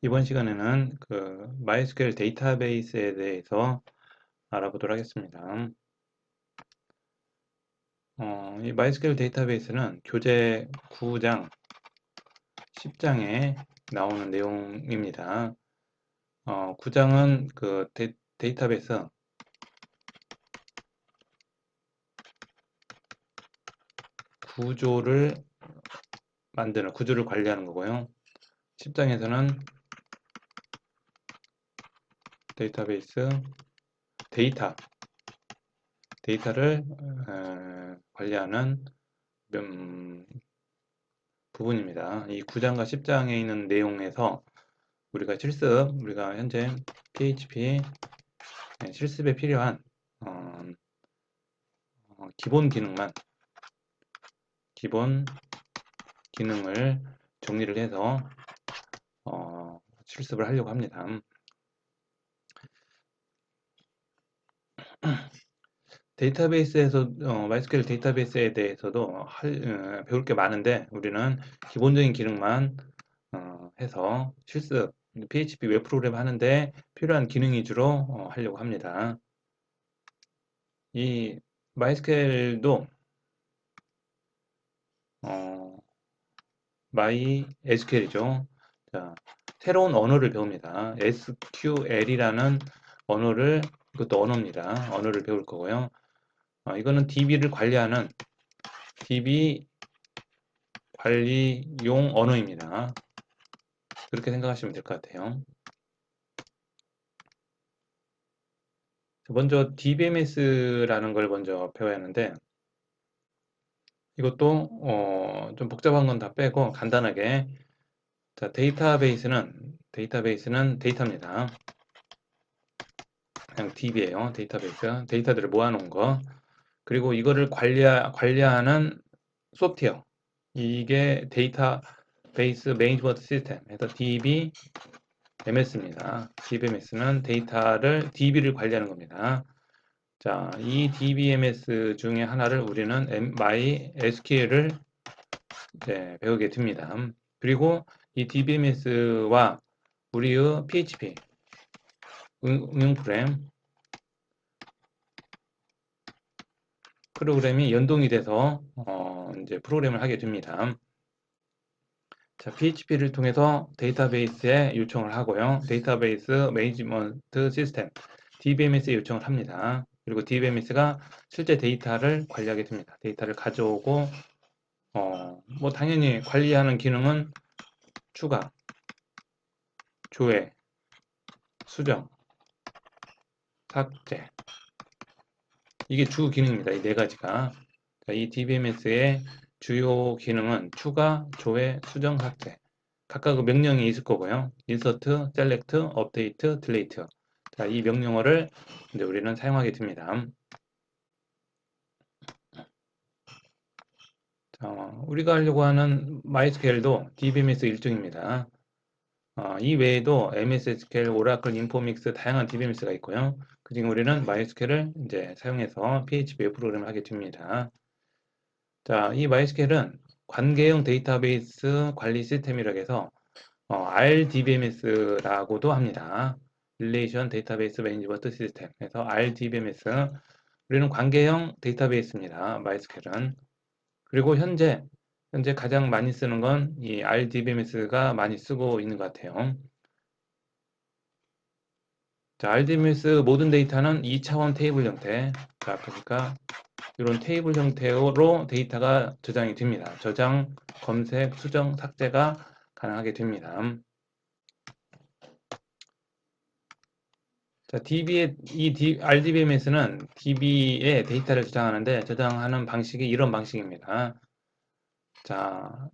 이번 시간에는 그 MySQL 데이터베이스에 대해서 알아보도록 하겠습니다. 이 MySQL 데이터베이스는 교재 9장, 10장에 나오는 내용입니다. 9장은 그 데이터베이스 구조를 만드는, 구조를 관리하는 거고요. 10장에서는 데이터베이스 데이터를 관리하는 부분입니다. 이 9장과 10장에 있는 내용에서 우리가 현재 PHP 실습에 필요한 기본 기능을 정리를 해서 실습을 하려고 합니다. 데이터베이스에서 MySQL 데이터베이스에 대해서도 배울 게 많은데 우리는 기본적인 기능만 해서 실습 PHP 웹 프로그램 하는데 필요한 기능 위주로 하려고 합니다. 이 MySQL도 MySQL이죠. 자, 새로운 언어를 배웁니다. SQL이라는 언어를, 이것도 언어입니다. 언어를 배울 거고요. 이거는 DB를 관리하는 DB 관리용 언어입니다. 그렇게 생각하시면 될 것 같아요. 먼저 DBMS라는 걸 먼저 배워야 하는데 이것도 좀 복잡한 건 다 빼고 간단하게, 자, 데이터베이스는 데이터입니다. 그냥 DB예요. 데이터베이스. 데이터들을 모아놓은 거. 그리고 이거를 관리하는 소프트웨어. 이게 데이터베이스 매니지먼트 시스템. 그래서 DBMS입니다. DBMS는 DB를 관리하는 겁니다. 자, 이 DBMS 중에 하나를 우리는 MySQL을 배우게 됩니다. 그리고 이 DBMS와 우리의 PHP 응용 프로그램이 연동이 돼서 이제 프로그램을 하게 됩니다. 자, PHP를 통해서 데이터베이스에 요청을 하고요. 데이터베이스 매니지먼트 시스템 DBMS에 요청을 합니다. 그리고 DBMS가 실제 데이터를 관리하게 됩니다. 데이터를 가져오고 뭐 당연히 관리하는 기능은 추가, 조회, 수정, 삭제, 이게 주 기능입니다. 이 네 가지가. 이 DBMS의 주요 기능은 추가, 조회, 수정, 삭제. 각각 명령이 있을 거고요. insert, select, update, delete. 자, 이 명령어를 이제 우리는 사용하게 됩니다. 자, 우리가 하려고 하는 MySQL도 DBMS 일종입니다. 이 외에도 MS SQL, 오라클, 인포믹스 다양한 DBMS가 있고요. 그중에 우리는 MySQL을 이제 사용해서 PHP 웹 프로그램을 하게 됩니다. 자, 이 MySQL은 관계형 데이터베이스 관리 시스템이라고 해서 RDBMS라고도 합니다. Relation Database Management System. 그래서 RDBMS. 우리는 관계형 데이터베이스입니다. MySQL은. 그리고 현재 가장 많이 쓰는 건 이 RDBMS가 많이 쓰고 있는 것 같아요. 자, RDBMS 모든 데이터는 2차원 테이블 형태. 자, 보니까 이런 테이블 형태로 데이터가 저장이 됩니다. 저장, 검색, 수정, 삭제가 가능하게 됩니다. 자, RDBMS는 DB에 데이터를 저장하는데 저장하는 방식이 이런 방식입니다. 자,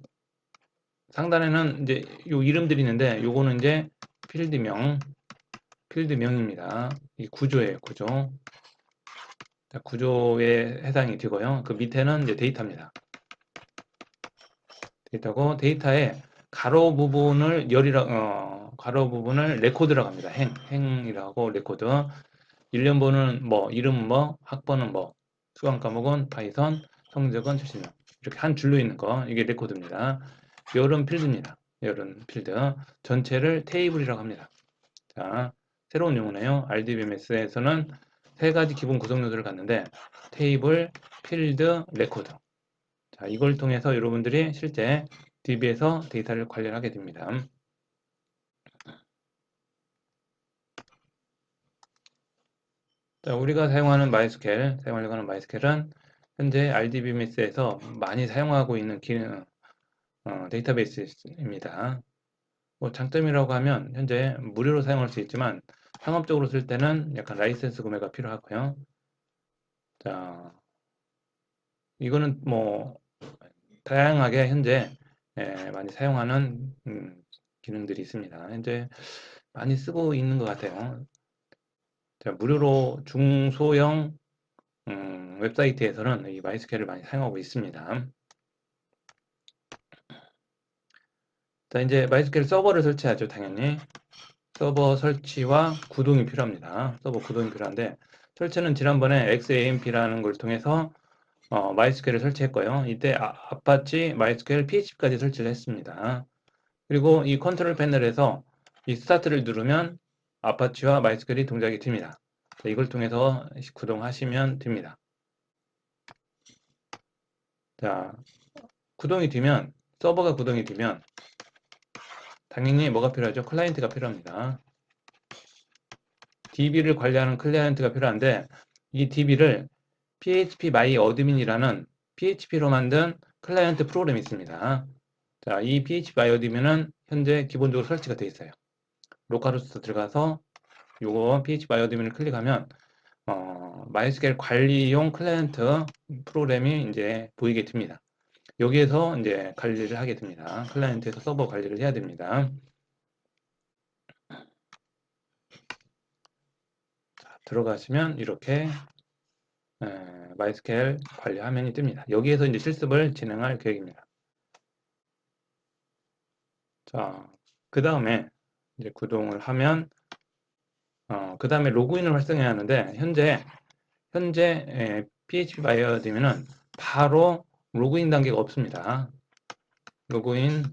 상단에는 이제 요 이름들이 있는데 요거는 이제 필드명입니다. 이 구조예요, 구조. 자, 구조에 해당이 되고요. 그 밑에는 이제 데이터입니다. 데이터고 데이터에 가로 부분을 가로 부분을 레코드라고 합니다. 행이라고 레코드. 일련번은 뭐, 이름은 뭐, 학번은 뭐, 수강 과목은 파이썬, 성적은 70명. 이렇게 한 줄로 있는 거, 이게 레코드입니다. 열은 필드입니다. 이런 필드 전체를 테이블이라고 합니다. 자, 새로운 용어네요. RDBMS에서는 세 가지 기본 구성 요소를 갖는데 테이블, 필드, 레코드. 자, 이걸 통해서 여러분들이 실제 DB에서 데이터를 관리하게 됩니다. 자, 우리가 사용하려고 하는 MySQL은 현재 RDBMS에서 많이 사용하고 있는 기능, 데이터베이스입니다. 뭐 장점이라고 하면 현재 무료로 사용할 수 있지만 상업적으로 쓸 때는 약간 라이센스 구매가 필요하고요. 자, 이거는 뭐 다양하게 현재 많이 사용하는 기능들이 있습니다. 현재 많이 쓰고 있는 것 같아요. 자, 무료로 중소형 웹사이트에서는 이 MySQL을 많이 사용하고 있습니다. 자, 이제 MySQL 서버를 설치하죠, 당연히. 서버 설치와 구동이 필요합니다. 서버 구동이 필요한데 설치는 지난번에 XAMP라는 걸 통해서 MySQL을 설치했고요. 이때 아파치 MySQL PHP까지 설치를 했습니다. 그리고 이 컨트롤 패널에서 이 스타트를 누르면 아파치와 MySQL이 동작이 됩니다. 자, 이걸 통해서 구동하시면 됩니다. 자, 서버가 구동이 되면 당연히 뭐가 필요하죠? 클라이언트가 필요합니다. DB를 관리하는 클라이언트가 필요한데 이 DB를 phpMyAdmin이라는 PHP로 만든 클라이언트 프로그램이 있습니다. 자, 이 phpMyAdmin은 현재 기본적으로 설치가 되어 있어요. 로컬호스트 들어가서 요거 phpMyAdmin을 클릭하면 MySQL 관리용 클라이언트 프로그램이 이제 보이게 됩니다. 여기에서 이제 관리를 하게 됩니다. 클라이언트에서 서버 관리를 해야 됩니다. 자, 들어가시면 이렇게 MySQL 관리 화면이 뜹니다. 여기에서 이제 실습을 진행할 계획입니다. 자, 그 다음에 이제 구동을 하면 그 다음에 로그인을 활성해야 하는데 현재 PHP 바이어드면은 바로 로그인 단계가 없습니다. 로그인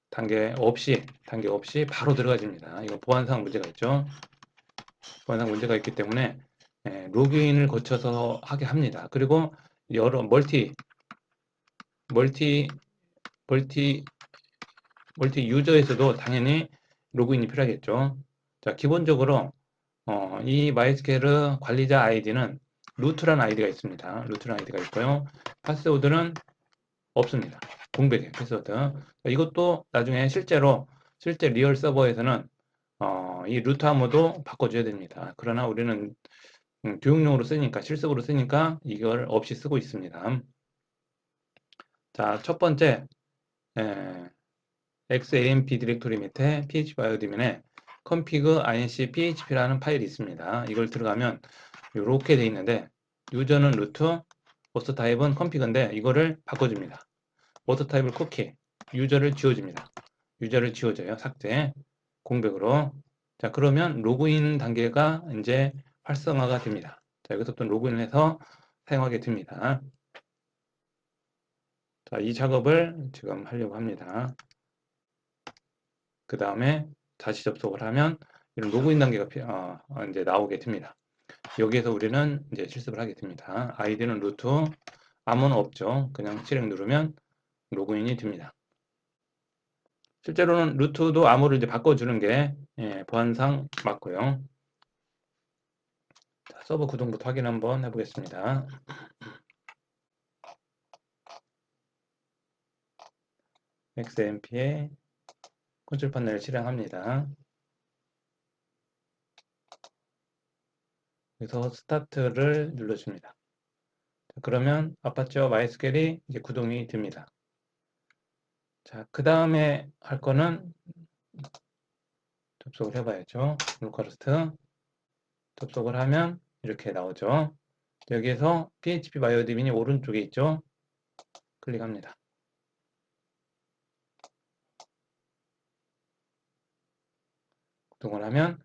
단계 없이 바로 들어가집니다. 이거 보안상 문제가 있죠. 보안상 문제가 있기 때문에 로그인을 거쳐서 하게 합니다. 그리고 여러 멀티 유저에서도 당연히 로그인이 필요하겠죠. 자, 기본적으로 이 MySQL 관리자 아이디는 루트라는 아이디가 있습니다. 루트라는 아이디가 있고요. 파스워드는 없습니다. 공백이에요. 패스워드. 이것도 나중에 실제 리얼 서버에서는 이 루트 암호도 바꿔줘야 됩니다. 그러나 우리는 교육용으로 쓰니까 실습으로 쓰니까 이걸 없이 쓰고 있습니다. 자, 첫 번째 XAMP 디렉토리 밑에 phpBioadmin에 config inc php라는 파일이 있습니다. 이걸 들어가면 이렇게 돼 있는데 유저는 루트, 호스트 타입은 config인데 이거를 바꿔줍니다. 호스트 타입을 쿠키, 유저를 지워줍니다. 유저를 지워줘요. 삭제, 공백으로. 자, 그러면 로그인 단계가 이제 활성화가 됩니다. 자, 여기서부터 로그인을 해서 사용하게 됩니다. 자, 이 작업을 지금 하려고 합니다. 그 다음에 다시 접속을 하면 이런 로그인 단계가 이제 나오게 됩니다. 여기에서 우리는 이제 실습을 하게 됩니다. 아이디는 루트, 암호는 없죠. 그냥 실행 누르면 로그인이 됩니다. 실제로는 루트도 암호를 이제 바꿔주는 게 보안상 맞고요. 자, 서버 구동부터 확인 한번 해보겠습니다. XAMP에 컨트롤 패널을 실행합니다. 그래서 스타트를 눌러줍니다. 그러면 아파치와 MySQL이 이제 구동이 됩니다. 자, 그 다음에 할 거는 접속을 해봐야죠. 로컬호스트 접속을 하면 이렇게 나오죠. 여기에서 phpMyAdmin이 오른쪽에 있죠. 클릭합니다. 구동을 하면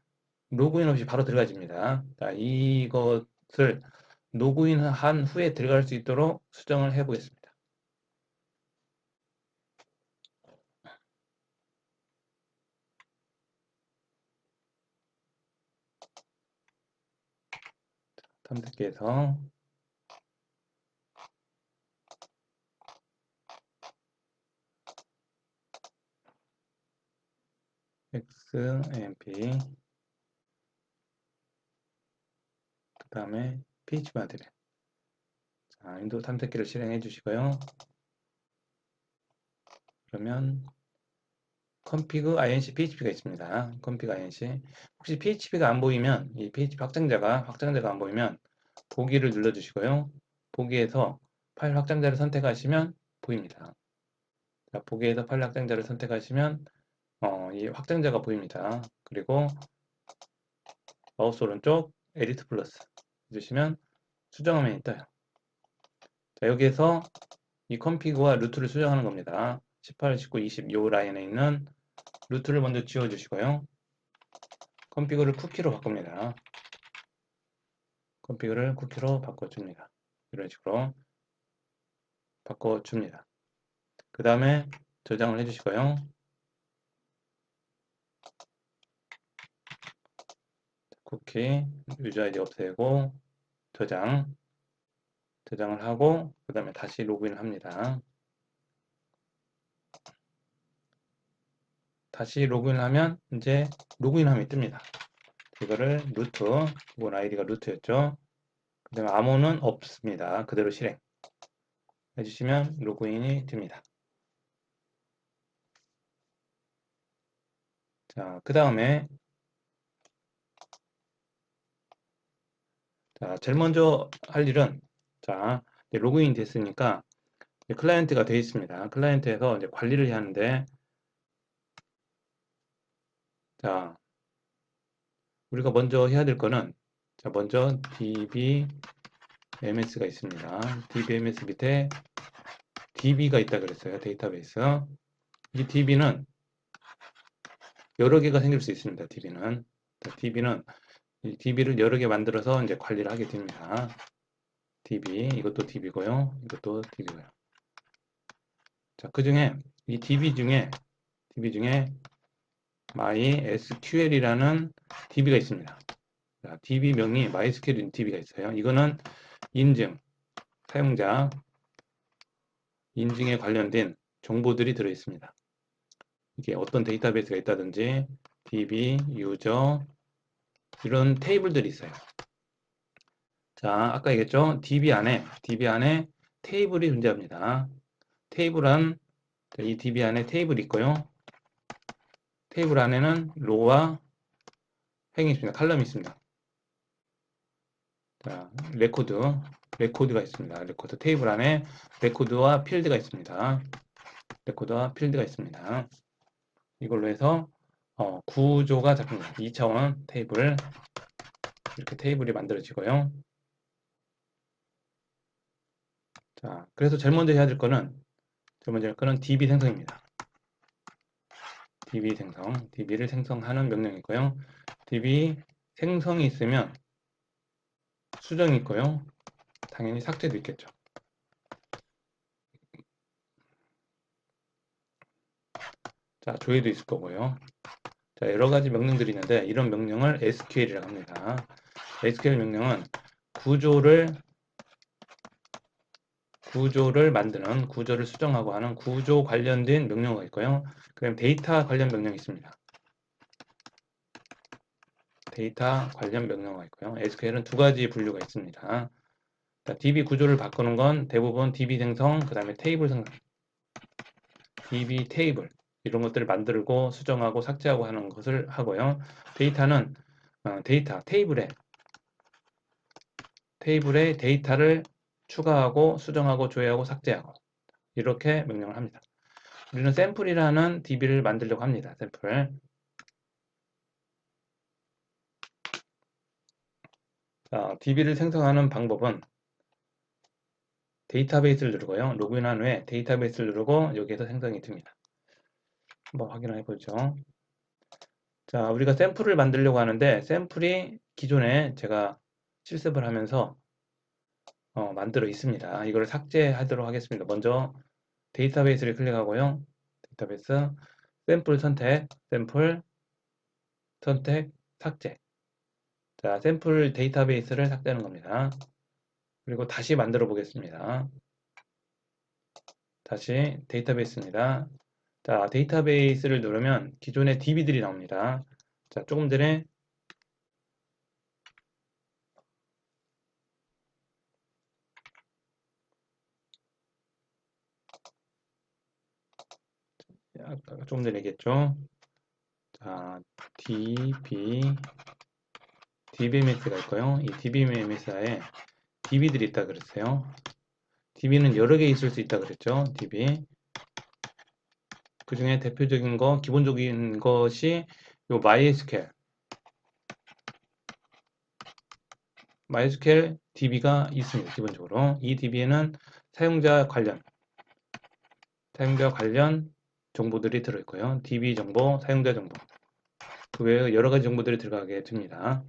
로그인 없이 바로 들어가집니다. 자, 이것을 로그인한 후에 들어갈 수 있도록 수정을 해 보겠습니다. 탐색기에서 XMP 그 다음에 PHP 아드레. 자, 윈도우 탐색기를 실행해 주시고요. 그러면 config inc php가 있습니다. config inc. 혹시 php가 안 보이면 이 php 확장자가 안 보이면 보기를 눌러 주시고요. 보기에서 파일 확장자를 선택하시면 보입니다. 자, 보기에서 파일 확장자를 선택하시면 이 확장자가 보입니다. 그리고 마우스 오른쪽 에디트 플러스 해주시면 수정 화면이 떠요. 자, 여기에서 이 config와 루트를 수정하는 겁니다. 18, 19, 20 이 라인에 있는 루트를 먼저 지워주시고요. config를 쿠키로 바꿉니다. config를 쿠키로 바꿔줍니다. 이런 식으로 바꿔줍니다. 그 다음에 저장을 해주시고요. 쿠키, 유저 아이디 없애고 저장을 하고 그 다음에 다시 로그인을 합니다. 다시 로그인을 하면 이제 로그인 화면이 뜹니다. 이거를 루트, 이건 아이디가 루트였죠. 그 다음에 암호는 없습니다. 그대로 실행 해주시면 로그인이 됩니다. 자, 그 다음에 제일 먼저 할 일은 이제 로그인 됐으니까 이제 클라이언트가 되어 있습니다. 클라이언트에서 이제 관리를 해야 하는데 자, 우리가 먼저 해야 될 거는 먼저 DBMS가 있습니다. DBMS 밑에 DB가 있다 그랬어요. 데이터베이스. 이 DB는 여러 개가 생길 수 있습니다. DB는 이 DB를 여러 개 만들어서 이제 관리를 하게 됩니다. DB, 이것도 DB고요. 이것도 DB고요. 자, 그 중에 이 DB 중에 MySQL이라는 DB가 있습니다. 자, DB 명이 MySQL DB가 있어요. 이거는 인증, 사용자 인증에 관련된 정보들이 들어 있습니다. 이게 어떤 데이터베이스가 있다든지 DB, 유저 이런 테이블들이 있어요. 자, 아까 얘기했죠? DB 안에 테이블이 존재합니다. 테이블은 이 DB 안에 테이블이 있고요. 테이블 안에는 로와 행이 있습니다. 칼럼이 있습니다. 자, 레코드가 있습니다. 레코드 테이블 안에 레코드와 필드가 있습니다. 이걸로 해서 구조가 잡힙니다. 2차원 테이블 이렇게 테이블이 만들어지고요. 자, 그래서 제일 먼저 해야 될 거는 DB 생성입니다. DB를 생성하는 명령이고요. DB 생성이 있으면 수정이 있고요. 당연히 삭제도 있겠죠. 자, 조회도 있을 거고요. 자, 여러 가지 명령들이 있는데 이런 명령을 SQL이라고 합니다. SQL 명령은 구조를 만드는, 구조를 수정하고 하는 구조 관련된 명령어가 있고요. 그다음 데이터 관련 명령이 있습니다. 데이터 관련 명령어가 있고요. SQL은 두 가지 분류가 있습니다. 자, DB 구조를 바꾸는 건 대부분 DB 생성, 그 다음에 테이블 생성, DB 테이블 이런 것들을 만들고 수정하고 삭제하고 하는 것을 하고요. 데이터는 테이블에 데이터를 추가하고 수정하고 조회하고 삭제하고 이렇게 명령을 합니다. 우리는 샘플이라는 DB를 만들려고 합니다. 샘플. 자, DB를 생성하는 방법은 데이터베이스를 누르고요. 로그인한 후에 데이터베이스를 누르고 여기에서 생성이 됩니다. 한번 확인해 보죠. 자, 우리가 샘플을 만들려고 하는데 샘플이 기존에 제가 실습을 하면서 만들어 있습니다. 이걸 삭제하도록 하겠습니다. 먼저 데이터베이스를 클릭하고요. 데이터베이스, 샘플 선택, 삭제. 자, 샘플 데이터베이스를 삭제하는 겁니다. 그리고 다시 만들어 보겠습니다. 다시 데이터베이스입니다. 자, 데이터베이스를 누르면 기존의 DB들이 나옵니다. 자, 조금 전에 아까 조금 전에 얘기했죠. 자, DBMS가 있고요. 이 DBMS에 DB들이 있다 그랬어요. DB는 여러 개 있을 수 있다 그랬죠. DB. 그 중에 대표적인 거, 기본적인 것이 요 MySQL DB가 있습니다. 기본적으로. 이 DB에는 사용자 관련 정보들이 들어있고요. DB 정보, 사용자 정보. 그 외에 여러 가지 정보들이 들어가게 됩니다.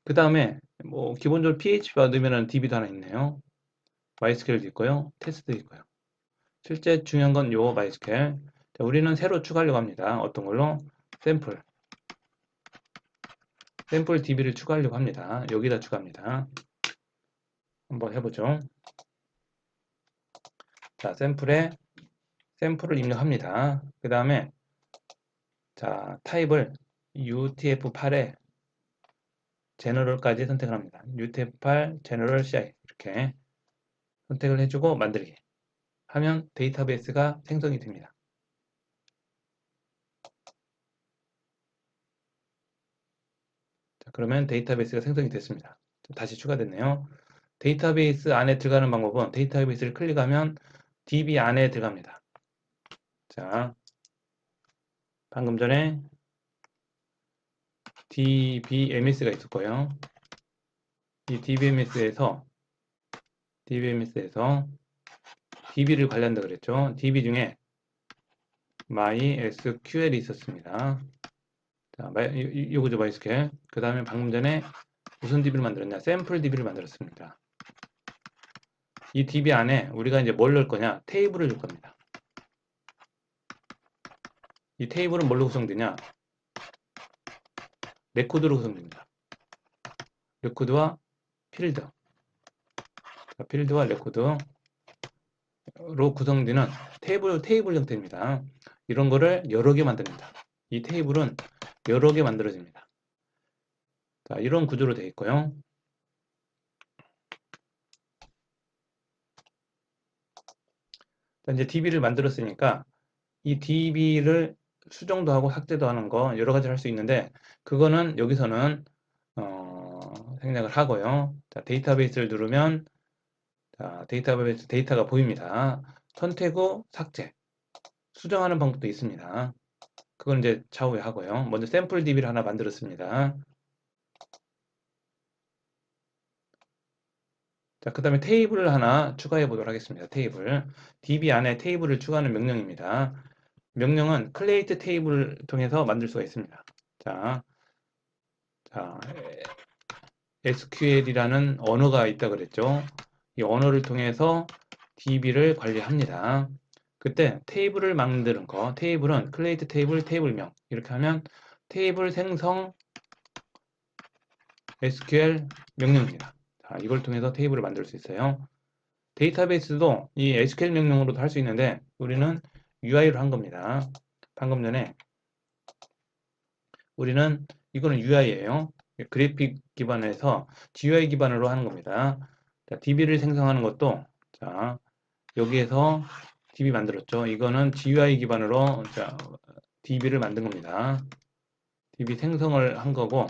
그 다음에 뭐 기본적으로 PHP 받으면 DB도 하나 있네요. MySQL도 있고요. 테스트도 있고요. 실제 중요한 건 요 MySQL. 자, 우리는 새로 추가하려고 합니다. 어떤 걸로? 샘플 DB를 추가하려고 합니다. 여기다 추가합니다. 한번 해보죠. 자, 샘플을 입력합니다. 그 다음에 자, 타입을 UTF-8에 제너럴까지 선택을 합니다. UTF-8 제너럴 CI 이렇게 선택을 해주고 만들기 하면 데이터베이스가 생성이 됩니다. 자, 그러면 데이터베이스가 생성이 됐습니다. 다시 추가됐네요. 데이터베이스 안에 들어가는 방법은 데이터베이스를 클릭하면 DB 안에 들어갑니다. 자, 방금 전에 DBMS가 있었고요. 이 DBMS에서 DB를 관리한다 그랬죠. DB 중에 MySQL이 있었습니다. 자, 요거죠, MySQL. 그 다음에 방금 전에 무슨 DB를 만들었냐? 샘플 DB를 만들었습니다. 이 DB 안에 우리가 이제 뭘 넣을 거냐? 테이블을 줄 겁니다. 이 테이블은 뭘로 구성되냐? 레코드로 구성됩니다. 레코드와 필드. 필드와 레코드로 구성되는 테이블 형태입니다. 이런 거를 여러 개 만듭니다. 이 테이블은 여러 개 만들어집니다. 자, 이런 구조로 되어 있고요. 자, 이제 DB를 만들었으니까 이 DB를 수정도 하고 삭제도 하는 거 여러 가지 할 수 있는데 그거는 여기서는 생략을 하고요. 자, 데이터베이스를 누르면 자, 데이터베이스 데이터가 보입니다. 선택 후 삭제, 수정하는 방법도 있습니다. 그건 이제 차후에 하고요. 먼저 샘플 DB를 하나 만들었습니다. 자, 그 다음에 테이블을 하나 추가해 보도록 하겠습니다. 테이블. DB 안에 테이블을 추가하는 명령입니다. 명령은 create 테이블을 통해서 만들 수가 있습니다. 자, SQL이라는 언어가 있다 그랬죠. 이 언어를 통해서 DB를 관리합니다. 그때 테이블을 만드는 거, 테이블은 create 테이블명 이렇게 하면 테이블 생성 SQL 명령입니다. 자, 이걸 통해서 테이블을 만들 수 있어요. 데이터베이스도 이 SQL 명령으로도 할 수 있는데 우리는 UI로 한 겁니다. 방금 전에 우리는 이거는 UI예요. 그래픽 기반에서 GUI 기반으로 하는 겁니다. 자, DB를 생성하는 것도 자, 여기에서 DB 만들었죠. 이거는 GUI 기반으로 자, DB를 만든 겁니다. DB 생성을 한 거고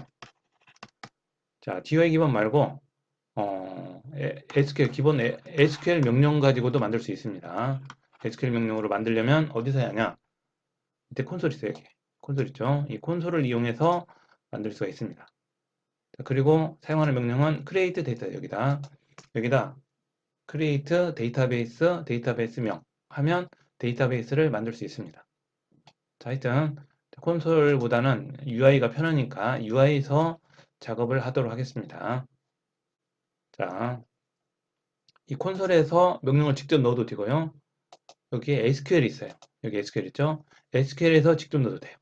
자, GUI 기반 말고 SQL 기본 SQL 명령 가지고도 만들 수 있습니다. SQL 명령으로 만들려면 어디서 해야 하냐? 밑에 콘솔 있어요. 여기. 콘솔 있죠? 이 콘솔을 이용해서 만들 수가 있습니다. 자, 그리고 사용하는 명령은 create 데이터 여기다 create 데이터베이스명 하면 데이터베이스를 만들 수 있습니다. 자, 하여튼 콘솔보다는 UI가 편하니까 UI에서 작업을 하도록 하겠습니다. 자, 이 콘솔에서 명령을 직접 넣어도 되고요. 여기에 SQL이 있어요. 여기 SQL 있죠? SQL에서 직접 넣어도 돼요.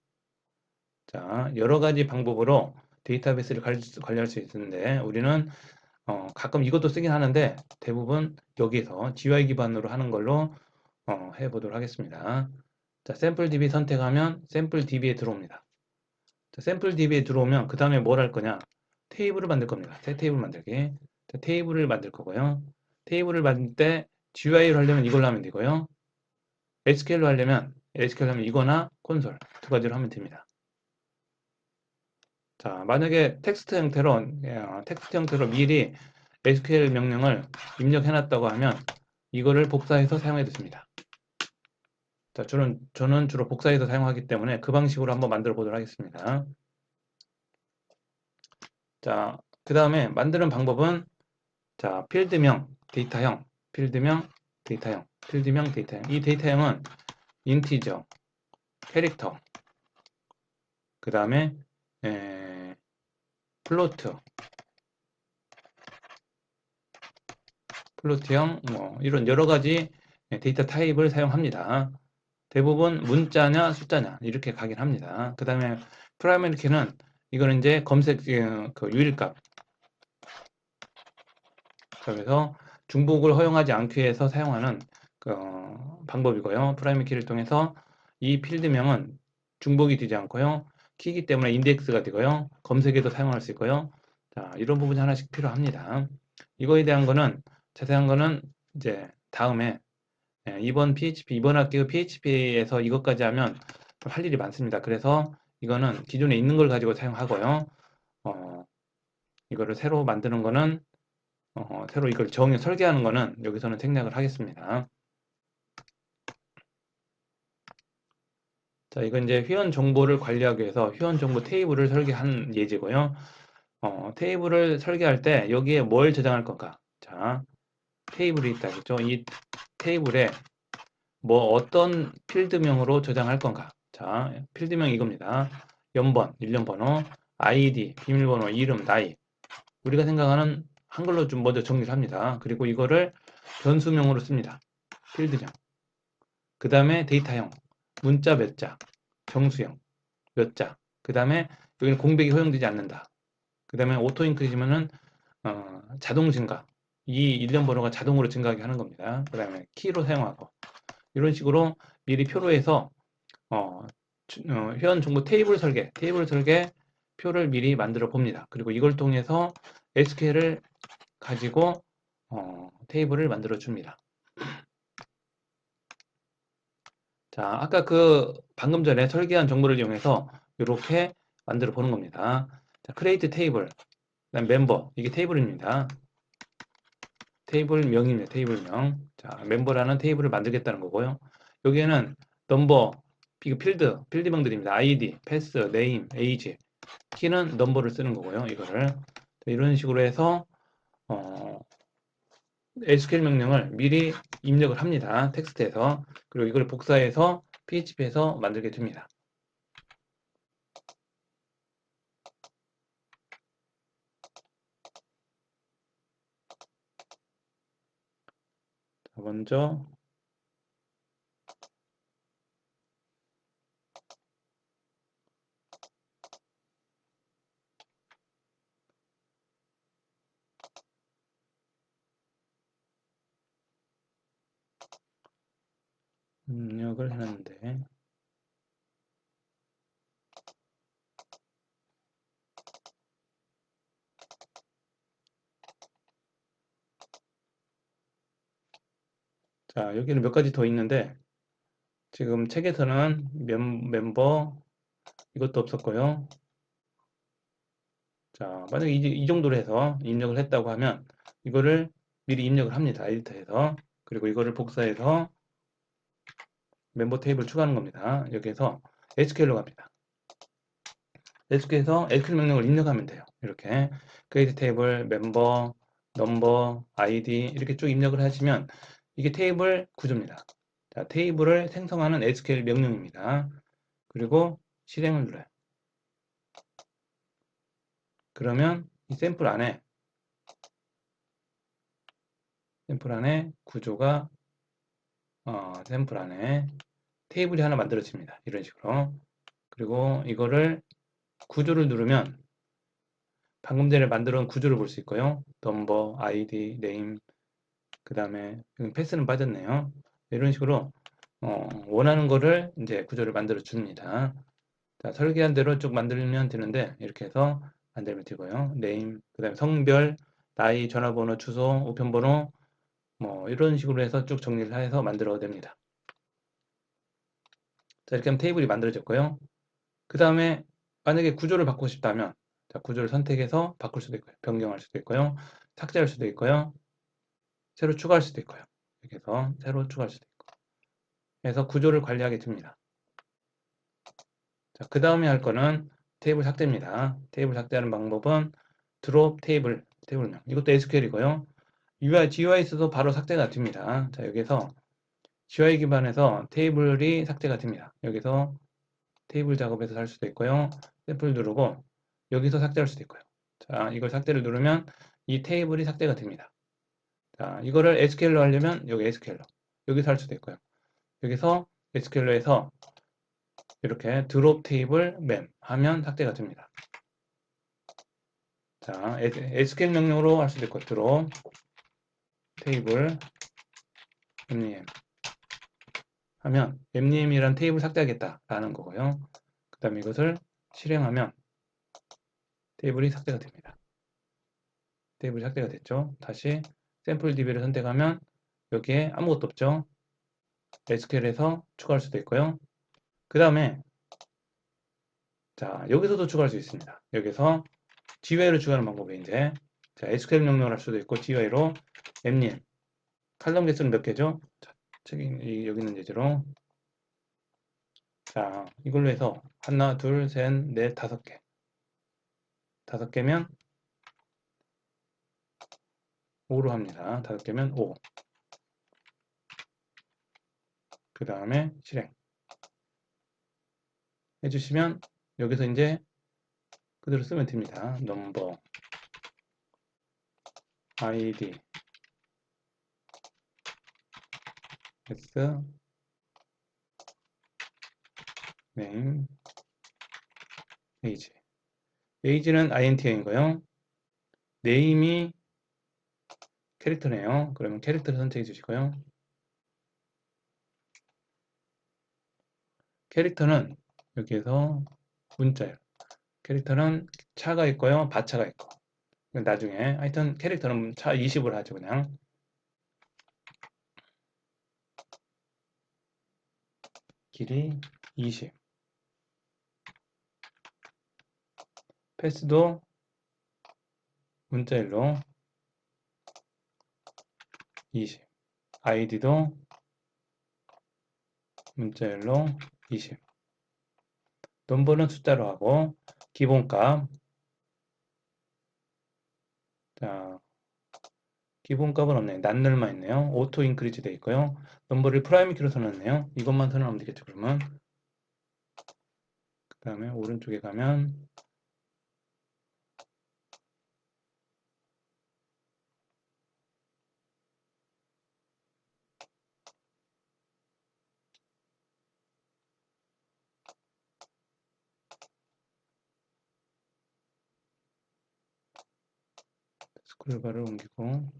자, 여러 가지 방법으로 데이터베이스를 관리할 수 있는데 우리는 가끔 이것도 쓰긴 하는데 대부분 여기서 GUI 기반으로 하는 걸로 해보도록 하겠습니다. 자, 샘플DB 선택하면 샘플DB에 들어옵니다. 자, 샘플DB에 들어오면 그 다음에 뭘 할 거냐? 테이블을 만들 겁니다. 새 테이블 만들기. 자, 테이블을 만들 거고요. 테이블을 만들 때 GUI로 하려면 이걸로 하면 되고요. SQL로 하려면 이거나 콘솔 두 가지로 하면 됩니다. 자, 만약에 텍스트 형태로 미리 SQL 명령을 입력해놨다고 하면 이거를 복사해서 사용해 뒀습니다. 자, 저는 주로 복사해서 사용하기 때문에 그 방식으로 한번 만들어 보도록 하겠습니다. 자, 그 다음에 만드는 방법은 자, 필드명, 데이터형, 필드명, 데이터형, 필드명, 데이터형. 이 데이터형은 인티저, 캐릭터, 그 다음에 플로트, 플로트형, 뭐 이런 여러 가지 데이터 타입을 사용합니다. 대부분 문자냐 숫자냐 이렇게 가긴 합니다. 그 다음에 프라이머리 키는 이거는 이제 검색 그 유일값. 그래서 중복을 허용하지 않기 위해서 사용하는 방법이고요. 프라이머리 키를 통해서 이 필드명은 중복이 되지 않고요. 키이기 때문에 인덱스가 되고요. 검색에도 사용할 수 있고요. 자, 이런 부분이 하나씩 필요합니다. 이거에 대한 거는 자세한 거는 이제 다음에 이번 학기 PHP에서 이것까지 하면 할 일이 많습니다. 그래서 이거는 기존에 있는 걸 가지고 사용하고요. 이거를 새로 만드는 거는 새로 이걸 설계하는 거는 여기서는 생략을 하겠습니다. 자, 이건 이제 회원 정보를 관리하기 위해서 회원 정보 테이블을 설계한 예제고요. 테이블을 설계할 때 여기에 뭘 저장할 건가? 자, 테이블이 있다, 그죠? 이 테이블에 뭐 어떤 필드명으로 저장할 건가? 자, 필드명 이겁니다. 연번, 일련 번호, 아이디, 비밀번호, 이름, 나이. 우리가 생각하는 한글로 좀 먼저 정리를 합니다. 그리고 이거를 변수명으로 씁니다. 필드명. 그 다음에 데이터형, 문자 몇 자, 정수형 몇 자. 그 다음에 여기는 공백이 허용되지 않는다. 그 다음에 오토 인크리지면은 자동 증가. 이 일련 번호가 자동으로 증가하게 하는 겁니다. 그 다음에 키로 사용하고 이런 식으로 미리 표로 해서 회원 정보 테이블 설계 표를 미리 만들어 봅니다. 그리고 이걸 통해서 SQL을 가지고 테이블을 만들어 줍니다. 자, 아까 방금 전에 설계한 정보를 이용해서 이렇게 만들어 보는 겁니다. 자, create 테이블, 그다음 멤버, 이게 테이블입니다. 테이블명입니다. 테이블명. 자, 멤버라는 테이블을 만들겠다는 거고요. 여기에는 넘버, 필드명들입니다. ID, 패스, 네임, 에이지. 키는 넘버를 쓰는 거고요. 이거를. 이런 식으로 해서 SQL 명령을 미리 입력을 합니다. 텍스트에서. 그리고 이걸 복사해서 PHP에서 만들게 됩니다. 자, 먼저 입력을 해놨는데 자, 여기는 몇 가지 더 있는데 지금 책에서는 멤버 이것도 없었고요. 자, 만약에 이 정도로 해서 입력을 했다고 하면 이거를 미리 입력을 합니다. 에디터에서. 그리고 이거를 복사해서 멤버 테이블 추가하는 겁니다. 여기에서 SQL로 갑니다. SQL에서 SQL 명령을 입력하면 돼요. 이렇게 create 테이블, 멤버, 넘버, 아이디 이렇게 쭉 입력을 하시면 이게 테이블 구조입니다. 자, 테이블을 생성하는 SQL 명령입니다. 그리고 실행을 눌러요. 그러면 이 샘플 안에 구조가 샘플 안에 테이블이 하나 만들어집니다. 이런 식으로. 그리고 이거를 구조를 누르면 방금 전에 만들어 놓은 구조를 볼 수 있고요. 넘버, 아이디, 네임, 그 다음에 패스는 빠졌네요. 이런 식으로 원하는 거를 이제 구조를 만들어 줍니다. 자, 설계한 대로 쭉 만들면 되는데 이렇게 해서 만들면 되고요. 네임, 그 다음에 성별, 나이, 전화번호, 주소, 우편번호 뭐 이런 식으로 해서 쭉 정리를 해서 만들어야 됩니다. 자, 이렇게 하면 테이블이 만들어졌고요. 그 다음에 만약에 구조를 바꾸고 싶다면 자, 구조를 선택해서 바꿀 수도 있고요. 변경할 수도 있고요. 삭제할 수도 있고요. 새로 추가할 수도 있고요. 이렇게 해서 새로 추가할 수도 있고 그래서 구조를 관리하게 됩니다. 자, 그 다음에 할 거는 테이블 삭제입니다. 테이블 삭제하는 방법은 드롭 테이블명. 이것도 SQL이고요. GUI 있어도 바로 삭제가 됩니다. 자, 여기서 GUI 기반에서 테이블이 삭제가 됩니다. 여기서 테이블 작업에서 할 수도 있고요. 샘플 누르고 여기서 삭제할 수도 있고요. 자, 이걸 삭제를 누르면 이 테이블이 삭제가 됩니다. 자, 이거를 SQL로 하려면 여기 SQL로 여기서 할 수도 있고요. 여기서 SQL로 해서 이렇게 드롭 테이블 맴 하면 삭제가 됩니다. 자, SQL 명령으로 할 수도 있고 드롭 테이블 mname 하면 mname이란 테이블 삭제하겠다라는 거고요. 그 다음에 이것을 실행하면 테이블이 삭제가 됩니다. 테이블이 삭제가 됐죠. 다시 샘플 DB를 선택하면 여기에 아무것도 없죠. SQL에서 추가할 수도 있고요. 그 다음에 자, 여기서도 추가할 수 있습니다. 여기서 GUI로 추가하는 방법이 이제 자, SQL 명령을 할 수도 있고 GUI로 mname 칼럼 개수는 몇 개죠? 자, 여기 있는 예제로 자, 이걸로 해서 하나, 둘, 셋, 넷, 다섯 개. 다섯 개면 5로 합니다. 다섯 개면 5. 그 다음에 실행. 해주시면 여기서 이제 그대로 쓰면 됩니다. 넘버, 아이디, S, 네임, 에이지. 에이지는 INT인가요? 네임이 캐릭터네요. 그러면 캐릭터를 선택해 주시고요. 캐릭터는 여기에서 문자예요. 캐릭터는 차가 있고요. 바차가 있고. 나중에 하여튼 캐릭터는 차 20으로 하죠. 그냥. 길이 20. 패스도 문자일로 20. 아이디도 문자일로 20. 넘버는 숫자로 하고 기본값 자 기본값은 없네. 난늘만 있네요. 오토 인크리즈 돼 있고요. 넘버를 프라이머 키로 선언했네요. 이것만 선언하면 되겠죠. 그러면 그 다음에 오른쪽에 가면 스크롤바를 옮기고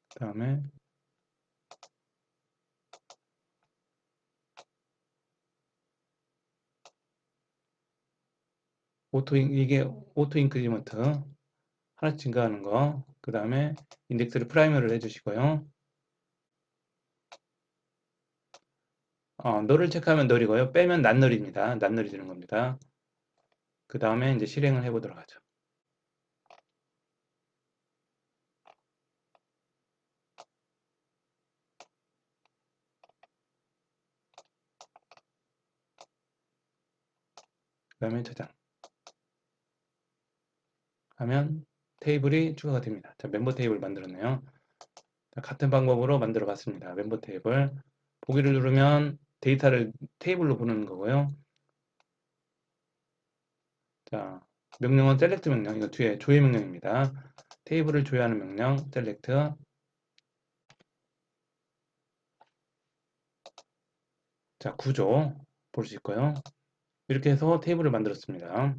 그 다음에 이게 오토 인크리먼트 하나씩 증가하는 거. 그 다음에 인덱스를 프라이머를 해주시고요. 널을 체크하면 널이고요. 빼면 난널입니다. 난널이 되는 겁니다. 그 다음에 이제 실행을 해보도록 하죠. 그 다음에 저장 하면 테이블이 추가가 됩니다. 자, 멤버 테이블 만들었네요. 자, 같은 방법으로 만들어 봤습니다. 멤버 테이블 보기를 누르면 데이터를 테이블로 보는 거고요. 자, 명령은 select 명령, 이거 뒤에 조회 명령입니다. 테이블을 조회하는 명령 select. 자, 구조 볼 수 있고요. 이렇게 해서 테이블을 만들었습니다.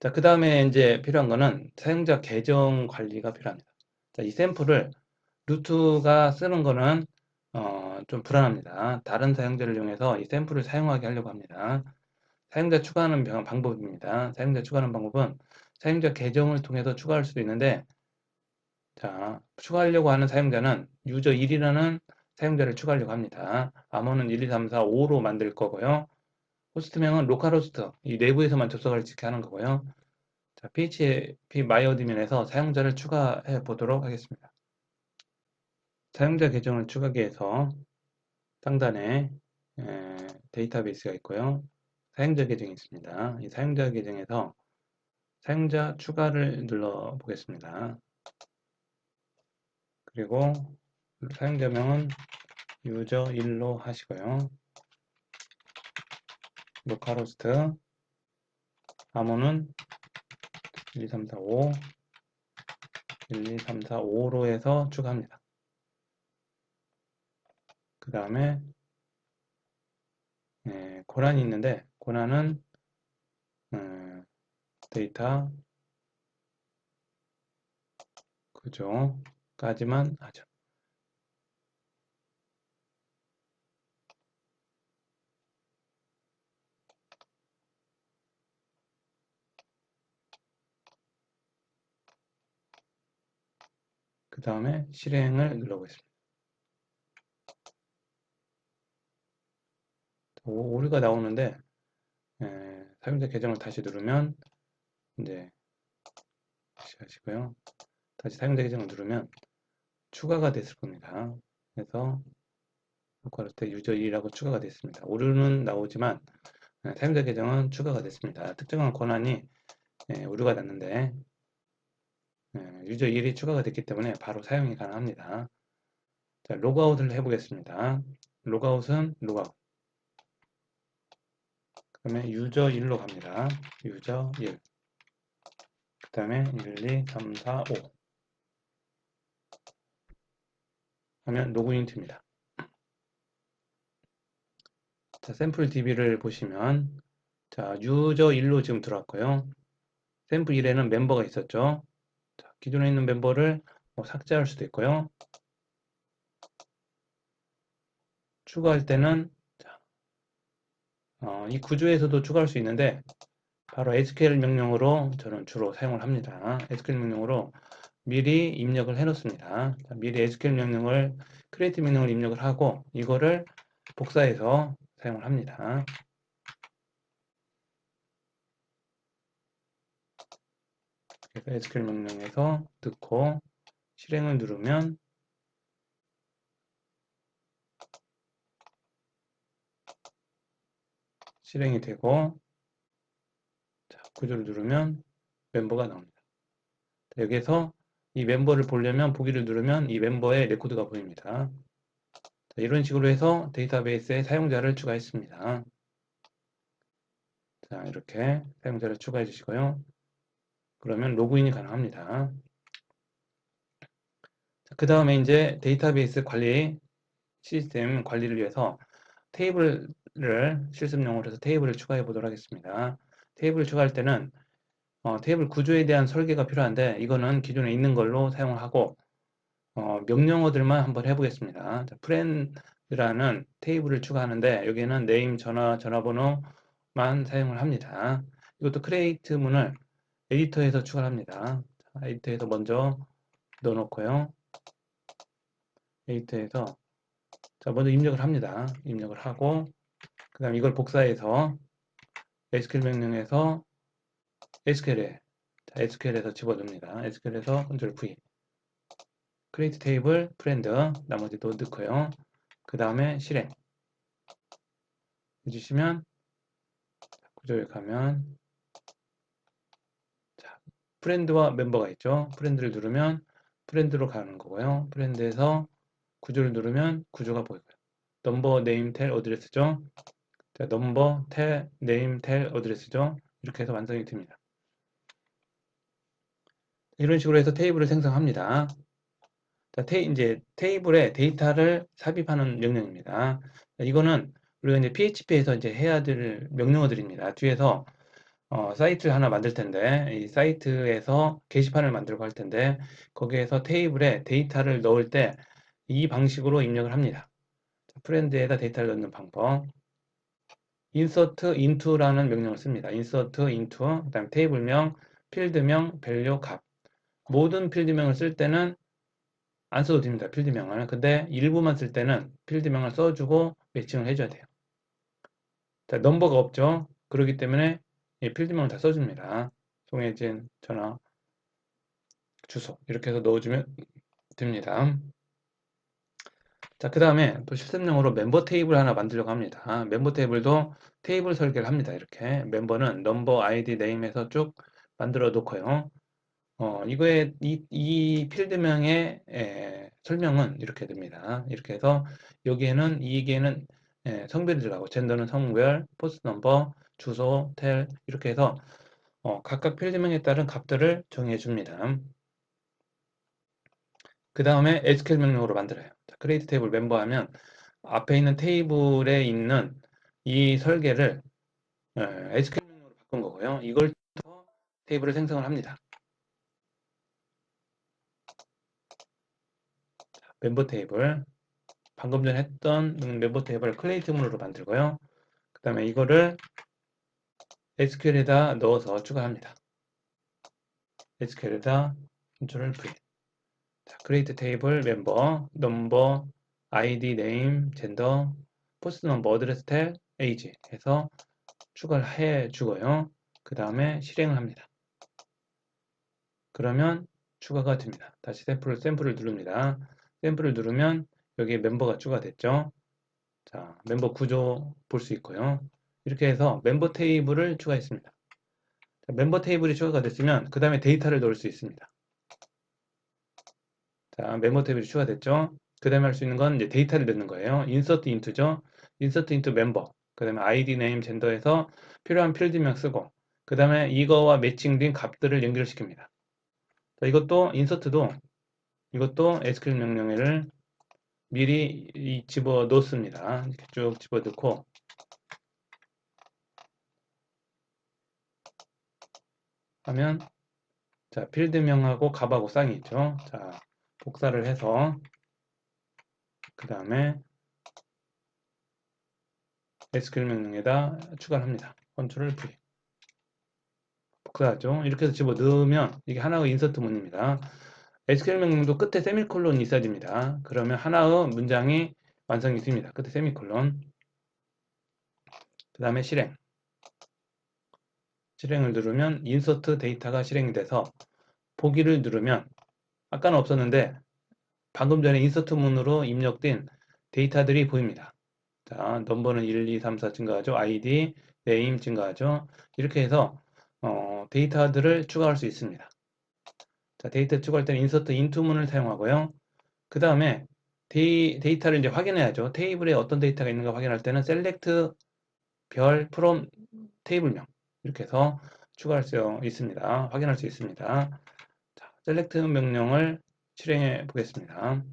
자, 그 다음에 이제 필요한 거는 사용자 계정 관리가 필요합니다. 자, 이 샘플을 루트가 쓰는 거는 좀 불안합니다. 다른 사용자를 이용해서 이 샘플을 사용하게 하려고 합니다. 사용자 추가하는 방법입니다. 사용자 추가하는 방법은 사용자 계정을 통해서 추가할 수도 있는데, 자, 추가하려고 하는 사용자는 유저 1이라는 사용자를 추가하려고 합니다. 암호는 1, 2, 3, 4, 5로 만들 거고요. 호스트명은 로컬호스트, 이 내부에서만 접속할 수 있게 하는 거고요. 자, PHP MyAdmin에서 사용자를 추가해 보도록 하겠습니다. 사용자 계정을 추가하기 위해서 상단에 데이터베이스가 있고요. 사용자 계정이 있습니다. 이 사용자 계정에서 사용자 추가를 눌러 보겠습니다. 그리고 사용자명은 유저1로 하시고요. 로컬호스트 암호는 1, 2, 3, 4, 5 1, 2, 3, 4, 5로 해서 추가합니다. 그 다음에 고난이 있는데 고난은 데이터 구조까지만 하죠. 그 다음에 실행을 눌러보겠습니다. 오류가 나오는데 사용자 계정을 다시 누르면 이제 다시 하시고요. 다시 사용자 계정을 누르면 추가가 됐을 겁니다. 그래서 로컬호스트 유저2라고 추가가 됐습니다. 오류는 나오지만 사용자 계정은 추가가 됐습니다. 특정한 권한이 오류가 났는데 유저1이 추가가 됐기 때문에 바로 사용이 가능합니다. 자, 로그아웃을 해보겠습니다. 로그아웃은 로그아웃. 그 다음에 유저1로 갑니다. 유저1. 그 다음에 1, 2, 3, 4, 5 하면 로그인됩니다. 자, 샘플 DB를 보시면 자, 유저1로 지금 들어왔고요. 샘플 1에는 멤버가 있었죠. 자, 기존에 있는 멤버를 삭제할 수도 있고요. 추가할 때는 자, 이 구조에서도 추가할 수 있는데 바로 SQL 명령으로 저는 주로 사용을 합니다. SQL 명령으로 미리 입력을 해 놓습니다. 미리 SQL 명령을 create 명령을 입력을 하고 이거를 복사해서 사용을 합니다. 그래서 SQL 명령에서 넣고 실행을 누르면 실행이 되고 자, 구조를 누르면 멤버가 나옵니다. 여기에서 이 멤버를 보려면 보기를 누르면 이 멤버의 레코드가 보입니다. 자, 이런 식으로 해서 데이터베이스에 사용자를 추가했습니다. 자, 이렇게 사용자를 추가해 주시고요. 그러면 로그인이 가능합니다. 그 다음에 이제 데이터베이스 관리 시스템 관리를 위해서 테이블을 실습용으로 해서 테이블을 추가해 보도록 하겠습니다. 테이블을 추가할 때는 테이블 구조에 대한 설계가 필요한데 이거는 기존에 있는 걸로 사용하고 명령어들만 한번 해보겠습니다. 프렌드라는 테이블을 추가하는데 여기에는 네임, 전화번호만 사용을 합니다. 이것도 크리에이트 문을 에디터에서 추가를 합니다. 에디터에서 먼저 넣어놓고요. 에디터에서 자, 먼저 입력을 합니다. 입력을 하고 그 다음 이걸 복사해서 SQL 명령에서 SQL에서 집어넣습니다. SQL에서 Ctrl V create table friend 나머지도 넣고요. 그 다음에 실행 해주시면 구조에 가면 자, 프렌드와 멤버가 있죠. 프렌드를 누르면 프렌드로 가는 거고요. 프렌드에서 구조를 누르면 구조가 보이고요. 넘버, 네임, 텔, 어드레스죠. 자, 넘버, 텔, 네임, 텔, 어드레스죠. 이렇게 해서 완성이 됩니다. 이런 식으로 해서 테이블을 생성합니다. 자, 이제 테이블에 데이터를 삽입하는 명령입니다. 이거는 우리가 이제 PHP에서 이제 해야 될 명령어들입니다. 뒤에서 사이트를 하나 만들 텐데, 이 사이트에서 게시판을 만들고 할 텐데, 거기에서 테이블에 데이터를 넣을 때 이 방식으로 입력을 합니다. 프렌드에다 데이터를 넣는 방법. insert into라는 명령을 씁니다. insert into, 그다음 테이블명, 필드명, 밸류, 값. 모든 필드명을 쓸 때는 안 써도 됩니다. 필드명을. 근데 일부만 쓸 때는 필드명을 써주고 매칭을 해줘야 돼요. 자, 넘버가 없죠. 그렇기 때문에 이 필드명을 다 써줍니다. 송혜진, 전화, 주소 이렇게 해서 넣어주면 됩니다. 자, 그 다음에 또 실습용으로 멤버 테이블 하나 만들려고 합니다. 멤버 테이블도 테이블 설계를 합니다. 이렇게 멤버는 넘버, 아이디, 네임에서 쭉 만들어 놓고요. 이거의 이 필드명의 설명은 이렇게 됩니다. 이렇게 해서 여기에는 이게는 성별이 들어가고 젠더는 성별, 포스 넘버, 주소, 텔 이렇게 해서 각각 필드명에 따른 값들을 정해 줍니다. 그 다음에 SQL 명령으로 만들어요. 자, create 테이블 멤버 하면 앞에 있는 테이블에 있는 이 설계를 SQL 명령으로 바꾼 거고요. 이걸 통해서 테이블을 생성을 합니다. 멤버 테이블 방금 전에 했던 멤버 테이블을 create문으로 만들고요. 그 다음에 이거를 SQL에다 넣어서 추가합니다. SQL에다 컨트롤 V. 자, create 테이블 멤버 넘버 ID 네임 젠더 포스트 넘버 어드레스 텔 에이지 해서 추가를 해 주고요. 그 다음에 실행을 합니다. 그러면 추가가 됩니다. 다시 샘플을 누릅니다. 샘플을 누르면 여기에 멤버가 추가됐죠. 자, 멤버 구조 볼 수 있고요. 이렇게 해서 멤버 테이블을 추가했습니다. 자, 멤버 테이블이 추가가 됐으면 그 다음에 데이터를 넣을 수 있습니다. 자, 멤버 테이블이 추가됐죠. 그 다음에 할 수 있는 건 이제 데이터를 넣는 거예요. insert into죠. insert into member. 그 다음에 id, name, gender에서 필요한 필드명 쓰고 그 다음에 이거와 매칭된 값들을 연결시킵니다. 자, 이것도 SQL 명령어를 미리 집어 넣습니다. 이렇게 쭉 집어 넣고 하면 자, 필드명하고 값하고 쌍이 있죠. 자, 복사를 해서 그 다음에 SQL 명령에다 추가를 합니다. 컨트롤 V. 복사하죠. 이렇게 해서 집어 넣으면 이게 하나의 인서트문입니다. SQL 명령도 끝에 세미콜론이 있어야 됩니다. 그러면 하나의 문장이 완성이 됩니다. 끝에 세미콜론. 그 다음에 실행을 누르면 인서트 데이터가 실행이 돼서 보기를 누르면 아까는 없었는데 방금 전에 인서트 문으로 입력된 데이터들이 보입니다. 자, 넘버는 1, 2, 3, 4 증가하죠. 아이디, 네임 증가하죠. 이렇게 해서 데이터들을 추가할 수 있습니다. 자, 데이터 추가할 때는 insert into 문을 사용하고요. 그 다음에 데이터를 이제 확인해야죠. 테이블에 어떤 데이터가 있는가 확인할 때는 select 별 from 테이블명 이렇게 해서 추가할 수 있습니다. 확인할 수 있습니다. 자, select 명령을 실행해 보겠습니다.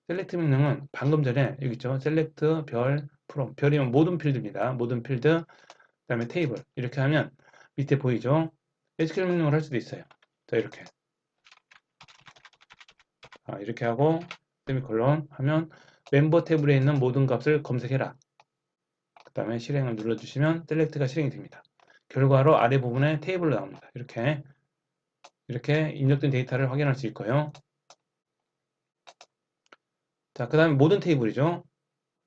select 명령은 방금 전에 여기 있죠. select 별 from 별이면 모든 필드입니다. 모든 필드 그다음에 테이블 이렇게 하면 밑에 보이죠? SQL 명령을 할 수도 있어요. 자, 이렇게 하고 세미콜론 하면 멤버 테이블에 있는 모든 값을 검색해라. 그 다음에 실행을 눌러주시면 셀렉트가 실행이 됩니다. 결과로 아래 부분에 테이블로 나옵니다. 이렇게 입력된 데이터를 확인할 수 있고요. 자, 그 다음에 모든 테이블이죠.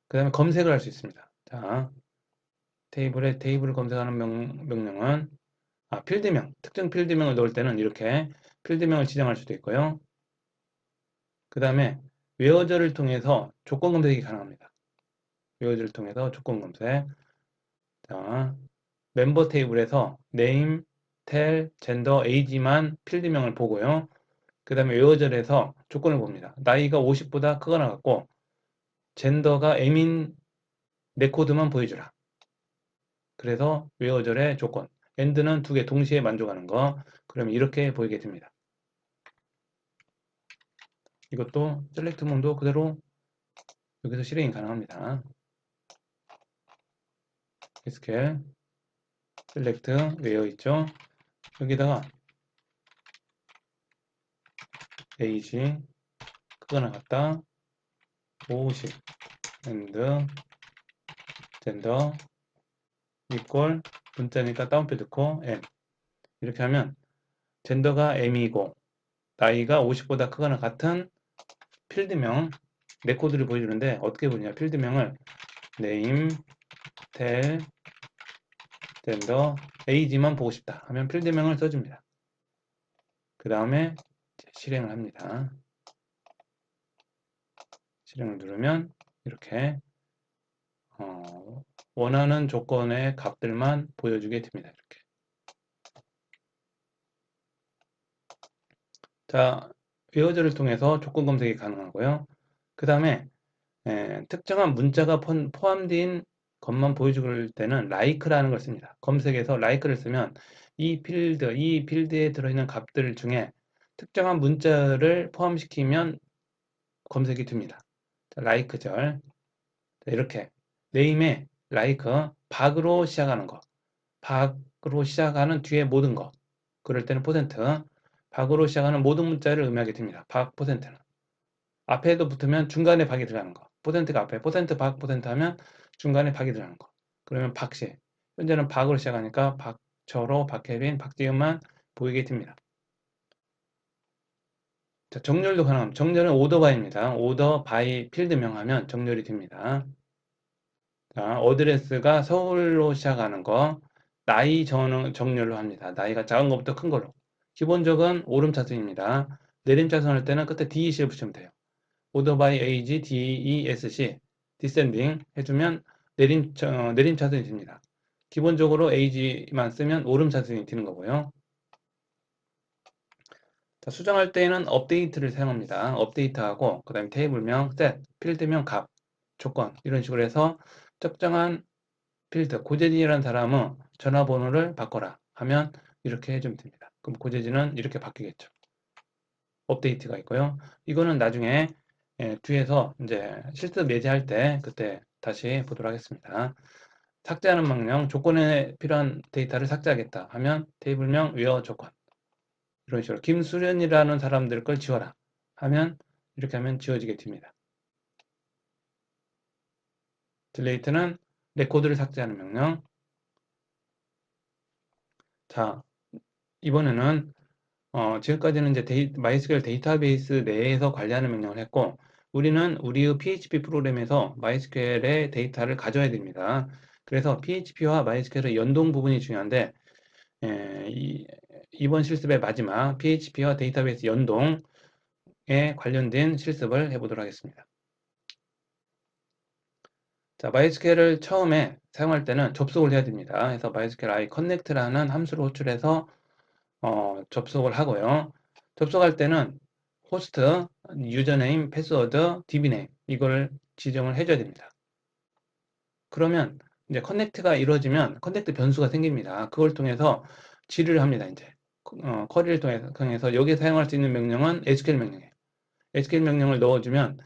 그 다음에 검색을 할 수 있습니다. 자, 테이블을 검색하는 명령은 필드명, 특정 필드명을 넣을 때는 이렇게 필드명을 지정할 수도 있고요. 그 다음에 웨어저를 통해서 조건 검색이 가능합니다. 웨어저를 통해서 조건 검색. 자, 멤버 테이블에서 name, tel, gender, age만 필드명을 보고요. 그 다음에 웨어절에서 조건을 봅니다. 나이가 50보다 크거나 같고 젠더가 M인 레코드만 보여주라. 그래서 웨어절의 조건 and는 두 개 동시에 만족하는 거 그러면 이렇게 보이게 됩니다. 이것도 셀렉트 문도 그대로 여기서 실행이 가능합니다. SQL select where 있죠. 여기다가 age 그거나 갖다 50 and gender equal 문자니까 다운표 넣고 m 이렇게 하면 젠더가 m이고 나이가 50보다 크거나 같은 필드명 내 코드를 보여주는데 어떻게 보냐 필드명을 name, tel, gender, age만 보고 싶다 하면 필드명을 써줍니다. 그 다음에 실행을 합니다. 실행을 누르면 이렇게 원하는 조건의 값들만 보여주게 됩니다. 이렇게. 자, 웨어즈를 통해서 조건 검색이 가능하고요. 그 다음에 특정한 문자가 포함된 것만 보여줄 때는 like라는 걸 씁니다. 검색에서 like를 쓰면 이 필드에 들어있는 값들 중에 특정한 문자를 포함시키면 검색이 됩니다. 자, like절 이렇게 name에 like 박으로 시작하는 거 박으로 시작하는 뒤에 모든 거 그럴 때는 퍼센트 박으로 시작하는 모든 문자를 의미하게 됩니다. 박 퍼센트는 앞에도 붙으면 중간에 박이 들어가는 거 퍼센트가 앞에 퍼센트 박 퍼센트 하면 중간에 박이 들어가는 거 그러면 박씨 현재는 박으로 시작하니까 박철호, 박혜빈, 박지은만 보이게 됩니다. 자, 정렬도 가능합니다. 정렬은 order by입니다. order by 필드명 하면 정렬이 됩니다. 자, 어드레스가 서울로 시작하는 거 나이 정렬로 합니다. 나이가 작은 것부터 큰 걸로. 기본적은 오름차순입니다. 내림차순 할 때는 끝에 DEC를 붙이면 돼요. order by age, DESC, descending 해주면 내림차순이 됩니다. 기본적으로 age만 쓰면 오름차순이 되는 거고요. 자, 수정할 때는 업데이트를 사용합니다. 업데이트하고 그 다음에 테이블명, set, 필드명, 값, 조건 이런 식으로 해서 특정한 필드, 고재진이라는 사람은 전화번호를 바꿔라 하면 이렇게 해주면 됩니다. 그럼 고재진은 이렇게 바뀌겠죠. 업데이트가 있고요. 이거는 나중에 뒤에서 이제 실습 매제할 때 그때 다시 보도록 하겠습니다. 삭제하는 명령, 조건에 필요한 데이터를 삭제하겠다 하면 테이블명 where 조건 이런 식으로 김수련이라는 사람들 걸 지워라 하면 이렇게 하면 지워지게 됩니다. delete는 레코드를 삭제하는 명령. 자, 이번에는 지금까지는 이제 MySQL 데이터베이스 내에서 관리하는 명령을 했고 우리는 우리의 PHP 프로그램에서 MySQL의 데이터를 가져야 됩니다. 그래서 PHP와 MySQL의 연동 부분이 중요한데 이번 실습의 마지막 PHP와 데이터베이스 연동에 관련된 실습을 해보도록 하겠습니다. 자, MySQL을 처음에 사용할 때는 접속을 해야 됩니다. 그래서 MySQL I connect라는 함수를 호출해서 접속을 하고요. 접속할 때는 호스트, 유저네임, 패스워드, DB네임 이걸 지정을 해줘야 됩니다. 그러면 이제 커넥트가 이루어지면 커넥트 변수가 생깁니다. 그걸 통해서 질의를 합니다. 이제 쿼리를 통해서 여기에 사용할 수 있는 명령은 SQL 명령이에요. SQL 명령을 넣어주면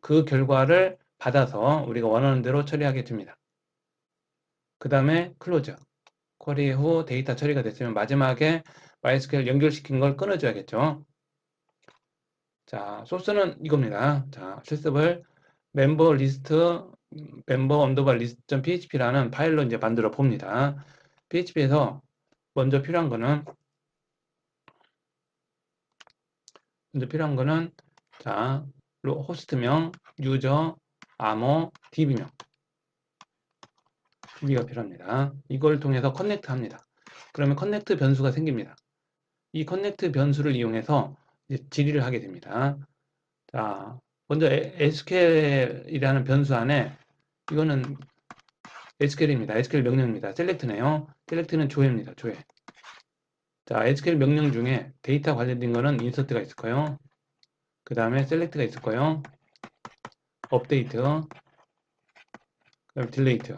그 결과를 받아서 우리가 원하는 대로 처리하게 됩니다. 그 다음에 클로즈 쿼리 후 데이터 처리가 됐으면 마지막에 MySQL 연결시킨 걸 끊어줘야겠죠. 자, 소스는 이겁니다. 자, 실습을 멤버 언더바 리스트.php라는 파일로 이제 만들어 봅니다. PHP에서 먼저 필요한 거는 자, 호스트명, 유저, 암호, DB명 DB가 필요합니다. 이걸 통해서 커넥트 합니다. 그러면 커넥트 변수가 생깁니다. 이 커넥트 변수를 이용해서 이제 질의를 하게 됩니다. 자, 먼저 SQL이라는 변수 안에 이거는 SQL입니다. SQL 명령입니다. select네요. select는 조회입니다. 조회. 자, SQL 명령 중에 데이터 관련된 거는 insert가 있을 거예요. 그 다음에 select가 있을 거예요. update, 그 다음에 delete.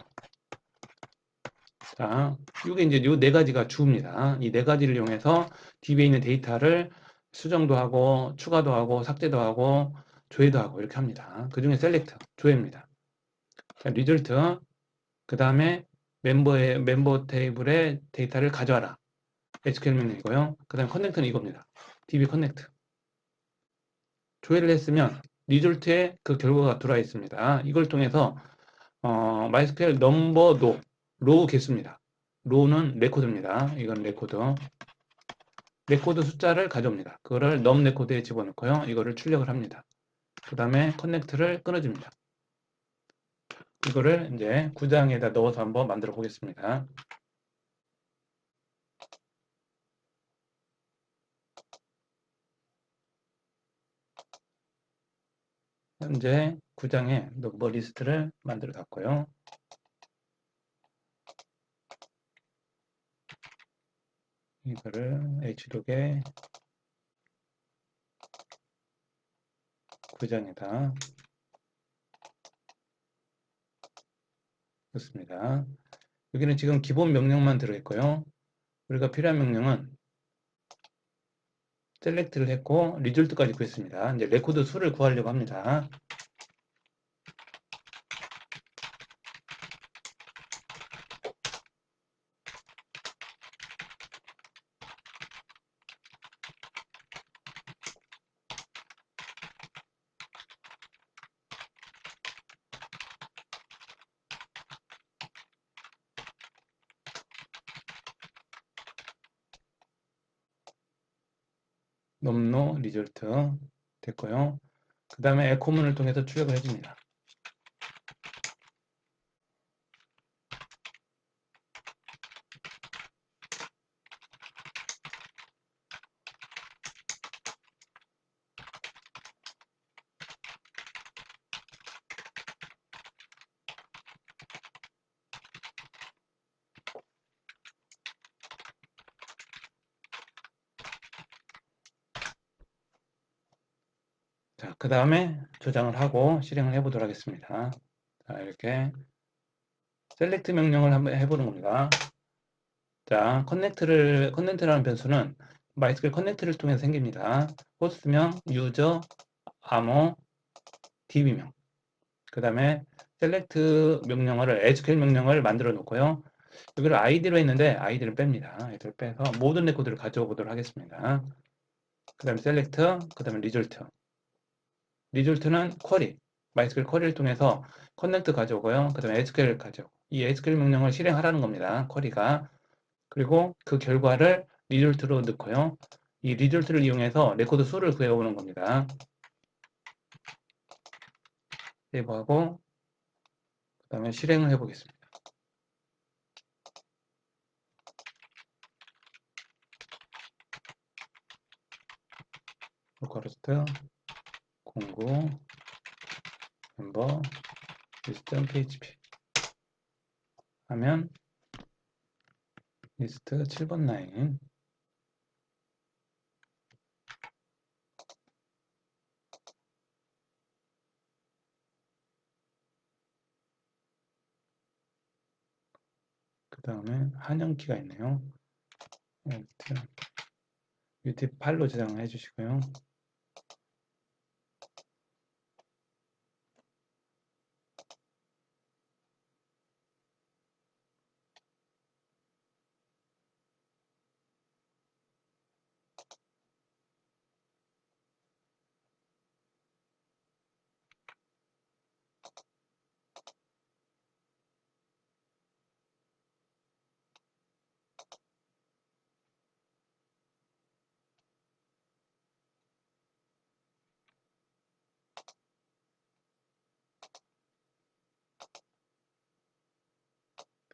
자, 이게 이제 요 네 가지가 주입니다. 이 네 가지를 이용해서 DB에 있는 데이터를 수정도 하고, 추가도 하고, 삭제도 하고, 조회도 하고 이렇게 합니다. 그 중에 select, 조회입니다. 자, result, 그 다음에 멤버 테이블의 데이터를 가져와라. SQL 명령이고요. 그 다음에 커넥트는 이겁니다. DB 커넥트. 조회를 했으면 리졸트에 그 결과가 들어와 있습니다. 이걸 통해서 MySQL 넘버 로우 개수입니다. 로우는 레코드입니다. 이건 레코드. 레코드 숫자를 가져옵니다. 그거를 넘 레코드에 집어넣고요. 이거를 출력을 합니다. 그 다음에 커넥트를 끊어줍니다. 이거를 이제 구장에다 넣어서 한번 만들어 보겠습니다. 현재 구장에 넘버 리스트를 만들어 놨고요. 이거를 h독의 구장에다 넣습니다. 여기는 지금 기본 명령만 들어있고요. 우리가 필요한 명령은 셀렉트를 했고 리졸트까지 구했습니다. 이제 레코드 수를 구하려고 합니다. 넘노 리졸트 됐고요. 그 다음에 에코문을 통해서 출력을 해줍니다. 자, 그 다음에 저장을 하고 실행을 해보도록 하겠습니다. 자, 이렇게 셀렉트 명령을 한번 해보는 겁니다. 자, 커넥트라는 변수는 MySQL 커넥트를 통해서 생깁니다. 호스트명, 유저, 암호, DB명. 그 다음에 셀렉트 명령어를 SQL 명령을 만들어 놓고요. 여기를 id로 했는데 id를 뺍니다. id를 빼서 모든 레코드를 가져오 보도록 하겠습니다. 그 다음에 셀렉트, 그 다음에 리졸트. 리졸트는 쿼리, MySQL 쿼리를 통해서 커넥트 가져오고요. 그 다음에 SQL 가져오고 이 SQL 명령을 실행하라는 겁니다. 쿼리가. 그리고 그 결과를 리졸트로 넣고요. 이 리졸트를 이용해서 레코드 수를 구해오는 겁니다. 세이브하고 그 다음에 실행을 해보겠습니다. 로컬호스트 09 멤버 리스트.php 하면 리스트 7번 라인 그 다음에 한영키가 있네요. UTF 8로 저장을 해주시고요.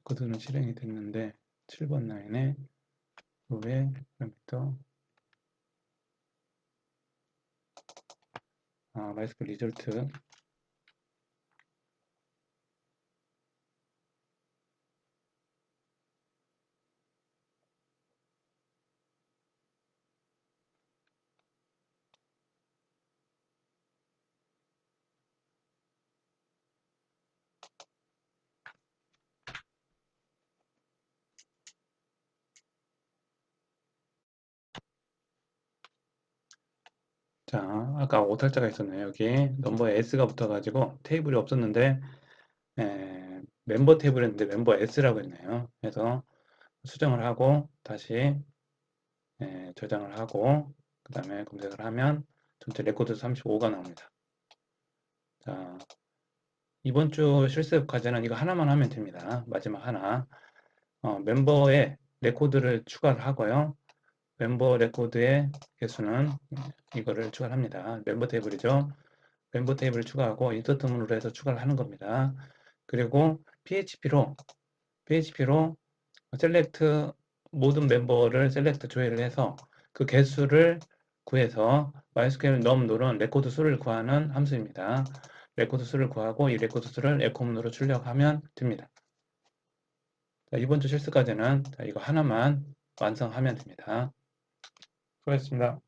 코드는 실행이 됐는데 7번 라인에 로의 파라미터 MySQL 리졸트 자, 아까 오탈자가 있었네요. 여기 넘버에 S가 붙어가지고 테이블이 없었는데 멤버 테이블이었는데 멤버 S라고 했네요. 그래서 수정을 하고 다시 저장을 하고 그 다음에 검색을 하면 전체 레코드 35가 나옵니다. 자, 이번 주 실습 과제는 이거 하나만 하면 됩니다. 마지막 하나. 멤버의 레코드를 추가를 하고요. 멤버 레코드의 개수는 이거를 추가를 합니다. 멤버 테이블이죠. 멤버 테이블을 추가하고 인서트 문으로 해서 추가를 하는 겁니다. 그리고 PHP로 셀렉트 모든 멤버를 셀렉트 조회를 해서 그 개수를 구해서 MySQL num는 레코드 수를 구하는 함수입니다. 레코드 수를 구하고 이 레코드 수를 에코문으로 출력하면 됩니다. 자, 이번 주 실습 과제는 이거 하나만 완성하면 됩니다. 수고하셨습니다.